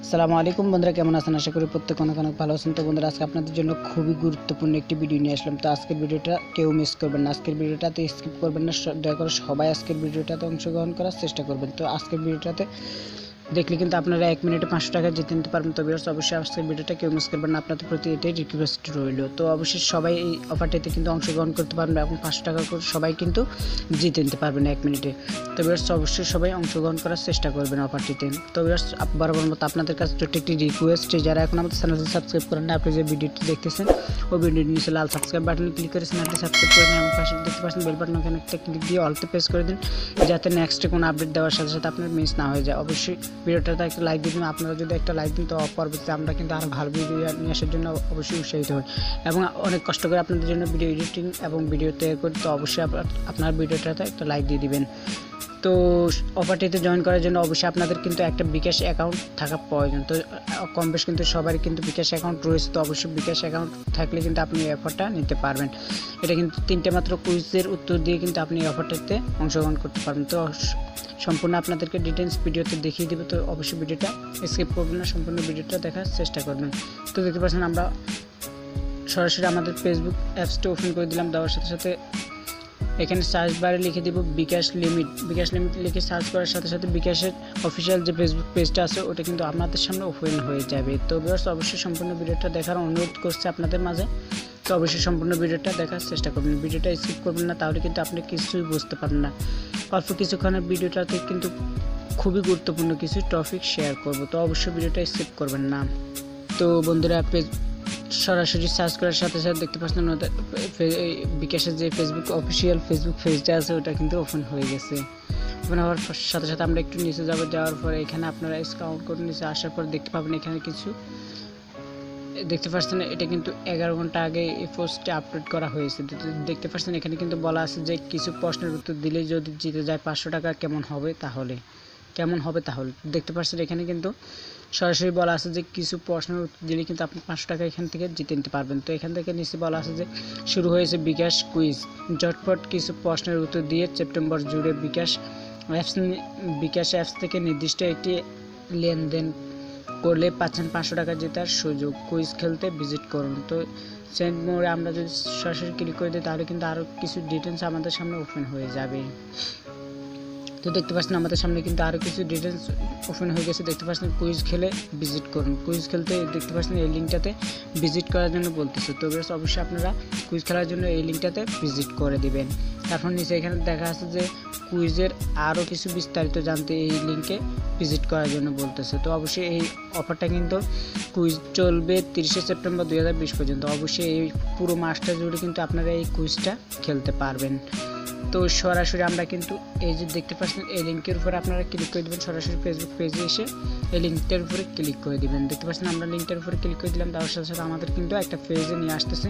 আসসালামু আলাইকুম বন্ধুরা, কেমন আছেন? আশা করি প্রত্যেক অনেক ভালো আছেন। তো বন্ধুরা, আজকে আপনাদের জন্য খুবই গুরুত্বপূর্ণ একটি ভিডিও নিয়ে আসলাম। তো আজকের ভিডিওটা কেউ মিস করবেন না, আজকের ভিডিওটাতে স্কিপ করবেন না, দয়া করে সবাই আজকের ভিডিওটাতে অংশগ্রহণ করার চেষ্টা করবেন। তো আজকের ভিডিওটাতে দেখলে কিন্তু আপনারা 1 মিনিটে 500 টাকা জিতে নিতে পারবেন। তো ভিউয়ার্স, অবশ্যই আজকের ভিডিওটা কেউ মিস করবেন না, আপনাদের প্রতি এটাই রিকোয়েস্ট রইল। তো অবশ্যই সবাই এই অফারটিতে কিন্তু অংশগ্রহণ করতে পারবেন এবং 500 টাকা করে সবাই কিন্তু জিতে নিতে পারবেন 1 মিনিটে। তো ভিউয়ার্স, অবশ্যই সবাই অংশগ্রহণ করার চেষ্টা করবেন অফারটিতে। তো ভিউয়ার্স, বরাবর মতো আপনাদের কাছে ছোট্ট একটি রিকোয়েস্ট, যারা এখন আমাদের চ্যানেলটি সাবস্ক্রাইব করেন না, আপনি যে ভিডিওটি দেখতেছেন ওই ভিডিওটির নিচে লাল সাবস্ক্রাইব বাটনে ক্লিক করে চ্যানেলটি সাবস্ক্রাইব করে দিন এবং পাশে দেখতে পাচ্ছেন বেল বাটন, ওখানে একটা ক্লিক দিয়ে অলতে প্রেস করে দিন, যাতে নেক্সটে কোনো আপডেট দেওয়ার সাথে সাথে আপনার মিস না হয়ে যায়। অবশ্যই ভিডিওটাতে একটা লাইক দিন, আপনারা যদি একটা লাইক দিন তো পরবর্তীতে আমরা কিন্তু আরও ভালো ভিডিও নিয়ে আসার জন্য অবশ্যই উৎসাহিত হই এবং অনেক কষ্ট করে আপনাদের জন্য ভিডিও এডিটিং এবং ভিডিও তৈরি করি। তো অবশ্যই আপনার ভিডিওটাতে একটা লাইক দিয়ে দিবেন। তো অফারটিতে জয়েন করার জন্য অবশ্যই আপনাদের কিন্তু একটা বিকাশ অ্যাকাউন্ট থাকা প্রয়োজন। তো কম বেশ কিন্তু সবারই কিন্তু বিকাশ অ্যাকাউন্ট রয়েছে। তো অবশ্যই বিকাশ অ্যাকাউন্ট থাকলে কিন্তু আপনি এই অফারটা নিতে পারবেন। এটা কিন্তু 3টে মাত্র কুইজের উত্তর দিয়ে কিন্তু আপনি এই অফারটাতে অংশগ্রহণ করতে পারবেন। তো সম্পূর্ণ আপনাদেরকে ডিটেলস ভিডিওতে দেখিয়ে দেবো। তো অবশ্যই ভিডিওটা স্কিপ করবেন না, সম্পূর্ণ ভিডিওটা দেখার চেষ্টা করবেন। তো দেখতে পাচ্ছেন আমরা সরাসরি আমাদের ফেসবুক অ্যাপসটা ওপেন করে দিলাম। দেওয়ার সাথে সাথে এখানে সার্চ বারে লিখে দিব বিকাশ লিমিট। বিকাশ লিমিট লিখে সার্চ করার সাথে সাথে বিকাশের অফিসিয়াল যে ফেসবুক পেজটা আছে ওটা কিন্তু আপনাদের সামনে ওপেন হয়ে যাবে। তো ভিউয়ার্স, অবশ্যই সম্পূর্ণ ভিডিওটা দেখার অনুরোধ করছে আপনাদের মাঝে। তো অবশ্যই সম্পূর্ণ ভিডিওটা দেখার চেষ্টা করবেন, ভিডিওটা স্কিপ করবেন না, তাহলে কিন্তু আপনি কিছুই বুঝতে পারবেন না। অল্প কিছুক্ষণের ভিডিওটাতে কিন্তু খুবই গুরুত্বপূর্ণ কিছু টপিক শেয়ার করব। তো অবশ্যই ভিডিওটা স্কিপ করবেন না। তো বন্ধুরা, সরাসরি সার্চ করার সাথে সাথে দেখতে পাচ্ছেন বিকাশের যে ফেসবুক অফিসিয়াল ফেসবুক পেজটা আছে ওটা কিন্তু ওপেন হয়ে গেছে। ওপেন হওয়ার সাথে সাথে আমরা একটু নিচে যাব, যাওয়ার পরে এখানে আপনারা স্ক্রল করে নিচে আসার পর দেখতে পাবেন এখানে কিছু দেখতে পাচ্ছেন। এটা কিন্তু 11 ঘন্টা আগে এই পোস্টে আপলোড করা হয়েছে। দেখতে পাচ্ছেন এখানে কিন্তু বলা আছে যে কিছু প্রশ্নের উত্তর দিলে যদি জিতে যায় 500 টাকা কেমন হবে তাহলে দেখতে পাচ্ছেন এখানে কিন্তু সরাসরি বলা আছে যে কিছু প্রশ্নের উত্তর দিলে কিন্তু আপনি 500 টাকা এখান থেকে জিতে নিতে পারবেন। তো এখান থেকে নিচে বলা আছে যে শুরু হয়েছে বিকাশ কুইজ, ঝটপট কিছু প্রশ্নের উত্তর দিয়ে সেপ্টেম্বর জুড়ে বিকাশ অ্যাপস থেকে নির্দিষ্ট একটি লেনদেন করলে পাচ্ছেন 500 টাকা জেতার সুযোগ। কুইজ খেলতে ভিজিট করুন। তো সেন্ড মোড়ে আমরা যদি সরাসরি ক্লিক করে দিই তাহলে কিন্তু আরও কিছু ডিটেলস আমাদের সামনে ওপেন হয়ে যাবে। তো দেখতে পাচ্ছেন আমাদের সামনে কিন্তু আরও কিছু ডিটেলস ওপেন হয়ে গেছে। দেখতে পাচ্ছেন কুইজ খেলে ভিজিট করুন। কুইজ খেলতে দেখতে পাচ্ছেন এই লিঙ্কটাতে ভিজিট করার জন্য বলতেছে। তো অবশ্যই আপনারা কুইজ খেলার জন্য এই লিঙ্কটাতে ভিজিট করে দিবেন। তারপর নিচে এখানে দেখা আছে যে কুইজের আরও কিছু বিস্তারিত জানতে এই লিঙ্কে ভিজিট করার জন্য বলতেছে। তো অবশ্যই এই অফারটা কিন্তু কুইজ চলবে 30শে সেপ্টেম্বর 2020 পর্যন্ত। অবশ্যই এই পুরো মাসটা জুড়ে কিন্তু আপনারা এই কুইজটা খেলতে পারবেন। তো সরাসরি আমরা কিন্তু এই যে দেখতে পাচ্ছেন এই লিঙ্কের উপরে আপনারা ক্লিক করে দেবেন। সরাসরি ফেসবুক পেজে এসে এই লিঙ্কটার উপরে ক্লিক করে দেবেন। দেখতে পাচ্ছেন আমরা লিঙ্কটার উপরে ক্লিক করে দিলাম, তার সাথে সাথে আমাদের কিন্তু একটা পেজে নিয়ে আসতেছে।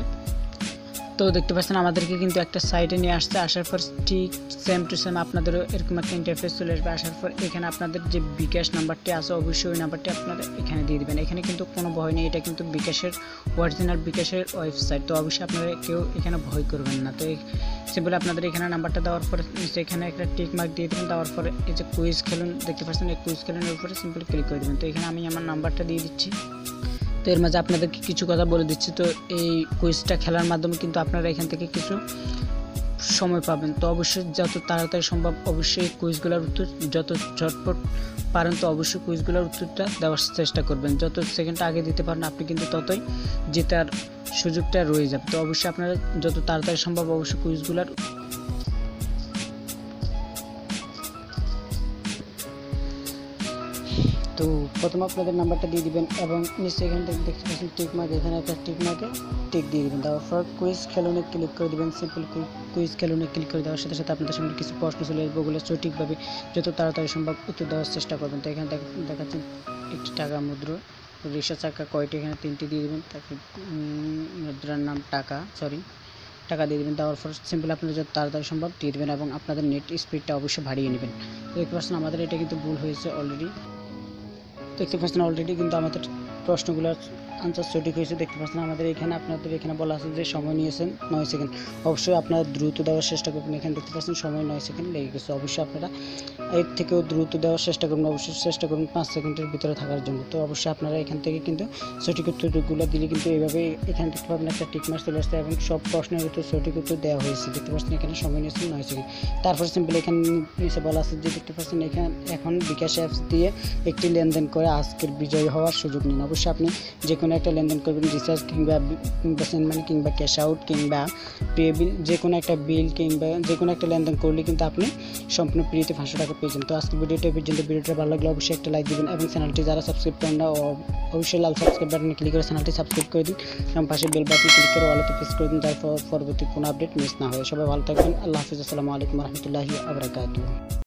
তো দেখতে পাচ্ছেন আমাদেরকে কিন্তু একটা সাইটে নিয়ে আসছে। আসার পর ঠিক সেম টু সেম আপনাদেরও এরকম একটা ইন্টারফেস চলে আসবে। আসার পর এখানে আপনাদের যে বিকাশ নাম্বারটি আছে অবশ্যই ওই নাম্বারটি আপনারা এখানে দিয়ে দেবেন। এখানে কিন্তু কোনো ভয় নেই, এটা কিন্তু বিকাশের অরিজিনাল বিকাশের ওয়েবসাইট। তো অবশ্যই আপনারা কেউ এখানে ভয় করবেন না। তো সিম্পলি আপনাদের এখানে নাম্বারটা দেওয়ার পরে এখানে একটা টিক মার্ক দিয়ে দেবেন। দেওয়ার পরে এই যে কুইজ খেলুন দেখতে পাচ্ছেন, এই কুইজ খেলুনের উপরে সিম্পলি ক্লিক করে দেবেন। তো এখানে আমি আমার নাম্বারটা দিয়ে দিচ্ছি। তো এর মাঝে আপনাদেরকে কিছু কথা বলে দিচ্ছি। তো এই কুইজটা খেলার মাধ্যমে কিন্তু আপনারা এখান থেকে কিছু সময় পাবেন। তো অবশ্যই যত তাড়াতাড়ি সম্ভব অবশ্যই কুইজগুলোর উত্তর যত ঝটপট পারেন তো অবশ্যই কুইজগুলোর উত্তরটা দেওয়ার চেষ্টা করবেন। যত সেকেন্ড আগে দিতে পারেন আপনি কিন্তু ততই জেতার সুযোগটা রয়ে যাবে। তো অবশ্যই আপনারা যত তাড়াতাড়ি সম্ভব অবশ্যই কুইজগুলোর তো প্রথমে আপনাদের নাম্বারটা দিয়ে দিবেন এবং নিচে এখান থেকে দেখতে পাচ্ছেন টিক মার্ক, এখানে একটা টিক মার্কে টিক দিয়ে দেবেন। তারপর কুইজ খেলুনে ক্লিক করে দেবেন। সিম্পল কুইজ খেলুনে ক্লিক করে দেওয়ার সাথে সাথে আপনাদের সামনে কিছু প্রশ্ন চলে আসবে, ওগুলো সঠিকভাবে যত তাড়াতাড়ি সম্ভব উত্তর দেওয়ার চেষ্টা করবেন। তো এখানে দেখাচ্ছেন একটি টাকা মুদ্রা, রিক্সা চাকা কয়টি, এখানে 3টি দিয়ে দেবেন। তারপর মুদ্রার নাম টাকা দিয়ে দেবেন। দেওয়ার পর সিম্পল আপনারা যত তাড়াতাড়ি সম্ভব দিয়ে দেবেন এবং আপনাদের নেট স্পিডটা অবশ্যই বাড়িয়ে নেবেন। দেখতে পাচ্ছেন আমাদের এটা কিন্তু ভুল হয়েছে অলরেডি। দেখতে পাচ্ছেন অলরেডি কিন্তু আমাদের প্রশ্নগুলো আনসার সঠিক হয়েছে। দেখতে পাচ্ছেন আমাদের এখানে আপনাদের এখানে বলা আছে যে সময় নিয়েছেন 9 সেকেন্ড। অবশ্যই আপনারা দ্রুত দেওয়ার চেষ্টা করবেন। এখানে দেখতে পাচ্ছেন সময় 9 সেকেন্ড লেগে গেছে। অবশ্যই আপনারা এর থেকেও দ্রুত দেওয়ার চেষ্টা করবেন। অবশ্যই চেষ্টা করুন 5 সেকেন্ডের ভিতরে থাকার জন্য। তো অবশ্যই আপনারা এখান থেকে কিন্তু সঠিক উত্তরগুলো দিলে কিন্তু এইভাবে এখানে দেখতে পাবেন একটা টিক মার্ক চলে আসছে এবং সব প্রশ্নের উত্তর সঠিক উত্তর দেওয়া হয়েছে। দেখতে পাচ্ছেন এখানে সময় নিয়েছে 9 সেকেন্ড। তারপর সিম্পল এখানে নিচে বলা আছে যে দেখতে পাচ্ছেন এখানে এখন বিকাশ অ্যাপস দিয়ে একটি লেনদেন করে আজকের বিজয়ী হওয়ার সুযোগ নিন। অবশ্যই আপনি যে কোনো একটা লেনদেন করবেন, রিচার্জ কিংবা সেন্ড মানি কিংবা ক্যাশ আউট কিংবা পে বিল, যে কোনো একটা বিল কিংবা যে কোনো একটা লেনদেন করলে কিন্তু আপনি সম্পূর্ণ ফ্রিতে 500 টাকা পেয়েছেন। তো আজকের ভিডিওটা পর্যন্ত। ভিডিওটা ভালো লাগলে অবশ্যই একটা লাইক দিবেন এবং চ্যানেলটি যারা সাবস্ক্রাইব করেন না অবশ্যই লাল সাবস্ক্রাইব বাটনে ক্লিক করে চ্যানেলটি সাবস্ক্রাইব করে দিন এবং পাশে বেল বাটনে ক্লিক করে অলতে প্রেস করে দিন, যার পরবর্তী কোনো আপডেট মিস না হয়। সবাই ভালো থাকবেন। আল্লাহ হাফিজ। আসসালামু আলাইকুম রহমতুল্লাহি ওয়া বারাকাতুহু।